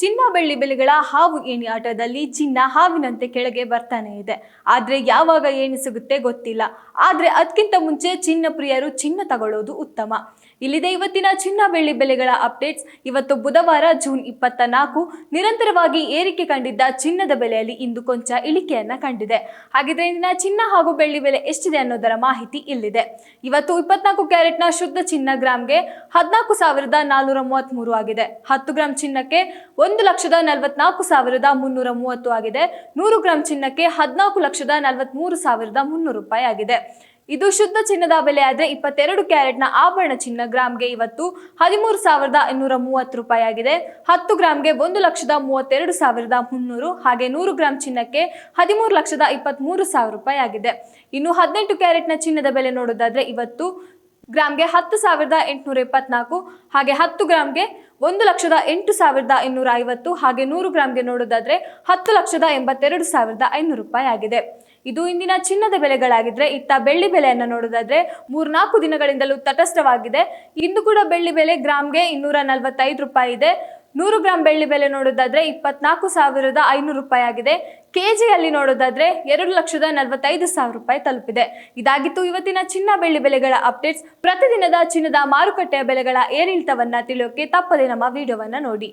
ಚಿನ್ನ ಬೆಳ್ಳಿ ಬೆಲೆಗಳ ಹಾವು ಏಣಿ ಆಟದಲ್ಲಿ ಚಿನ್ನ ಹಾವಿನಂತೆ ಕೆಳಗೆ ಬರ್ತಾನೆ ಇದೆ. ಆದ್ರೆ ಯಾವಾಗ ಏಣಿ ಸಿಗುತ್ತೆ ಗೊತ್ತಿಲ್ಲ. ಆದ್ರೆ ಅದಕ್ಕಿಂತ ಮುಂಚೆ ಚಿನ್ನ ಪ್ರಿಯರು ಚಿನ್ನ ತಗೊಳ್ಳೋದು ಉತ್ತಮ. ಇಲ್ಲಿದೆ ಇವತ್ತಿನ ಚಿನ್ನ ಬೆಳ್ಳಿ ಬೆಲೆಗಳ ಅಪ್ಡೇಟ್ಸ್. ಇವತ್ತು ಬುಧವಾರ ಜೂನ್ 24. ನಿರಂತರವಾಗಿ ಏರಿಕೆ ಕಂಡಿದ್ದ ಚಿನ್ನದ ಬೆಲೆಯಲ್ಲಿ ಇಂದು ಕೊಂಚ ಇಳಿಕೆಯನ್ನ ಕಂಡಿದೆ. ಹಾಗಿದ್ರೆ ಇಂದಿನ ಚಿನ್ನ ಹಾಗೂ ಬೆಳ್ಳಿ ಬೆಲೆ ಎಷ್ಟಿದೆ ಅನ್ನೋದರ ಮಾಹಿತಿ ಇಲ್ಲಿದೆ. ಇವತ್ತು 24 ಕ್ಯಾರೆಟ್ನ ಶುದ್ಧ ಚಿನ್ನ ಗ್ರಾಮ್ಗೆ 14,433 ಆಗಿದೆ. 10 ಗ್ರಾಂ ಚಿನ್ನಕ್ಕೆ 1,44,330 ಆಗಿದೆ. 100 ಗ್ರಾಂ ಚಿನ್ನಕ್ಕೆ 14,43,300 ರೂಪಾಯಿ ಆಗಿದೆ. ಇದು ಶುದ್ಧ ಚಿನ್ನದ ಬೆಲೆ ಆದ್ರೆ 22 ಕ್ಯಾರೆಟ್ನ ಆಭರಣ ಚಿನ್ನ ಗ್ರಾಮ್ಗೆ ಇವತ್ತು 13,830 ರೂಪಾಯಿ ಆಗಿದೆ. 10 ಗ್ರಾಮ್ಗೆ 1,32,300 ಹಾಗೆ 100 ಗ್ರಾಂ ಚಿನ್ನಕ್ಕೆ 13,23,000 ರೂಪಾಯಿ ಆಗಿದೆ. ಇನ್ನು 18 ಕ್ಯಾರೆಟ್ನ ಚಿನ್ನದ ಬೆಲೆ ನೋಡೋದಾದ್ರೆ ಇವತ್ತು ಗ್ರಾಮ್ಗೆ 10,824 ಹಾಗೆ 10 ಗ್ರಾಮ್ಗೆ 1,08,250 ಹಾಗೆ 100 ಗ್ರಾಮ್ಗೆ ನೋಡೋದಾದ್ರೆ 10,82,500 ರೂಪಾಯಿ ಆಗಿದೆ. ಇದು ಇಂದಿನ ಚಿನ್ನದ ಬೆಲೆಗಳಾಗಿದ್ರೆ ಇತ್ತ ಬೆಳ್ಳಿ ಬೆಲೆಯನ್ನು ನೋಡೋದಾದ್ರೆ 3-4 ದಿನಗಳಿಂದಲೂ ತಟಸ್ಥವಾಗಿದೆ. ಇಂದು ಕೂಡ ಬೆಳ್ಳಿ ಬೆಲೆ ಗ್ರಾಮ್ಗೆ 245 ರೂಪಾಯಿ ಇದೆ. 100 ಗ್ರಾಂ ಬೆಳ್ಳಿ ಬೆಲೆ ನೋಡೋದಾದ್ರೆ 24,500 ರೂಪಾಯಿ ಆಗಿದೆ. ಕೆಜಿಯಲ್ಲಿ ನೋಡೋದಾದ್ರೆ 2,45,000 ರೂಪಾಯಿ ತಲುಪಿದೆ. ಇದಾಗಿತ್ತು ಇವತ್ತಿನ ಚಿನ್ನ ಬೆಳ್ಳಿ ಬೆಲೆಗಳ ಅಪ್ಡೇಟ್ಸ್. ಪ್ರತಿದಿನದ ಚಿನ್ನದ ಮಾರುಕಟ್ಟೆಯ ಬೆಲೆಗಳ ಏರಿಳಿತವನ್ನ ತಿಳಿಯೋಕೆ ತಪ್ಪದೆ ನಮ್ಮ ವಿಡಿಯೋವನ್ನ ನೋಡಿ.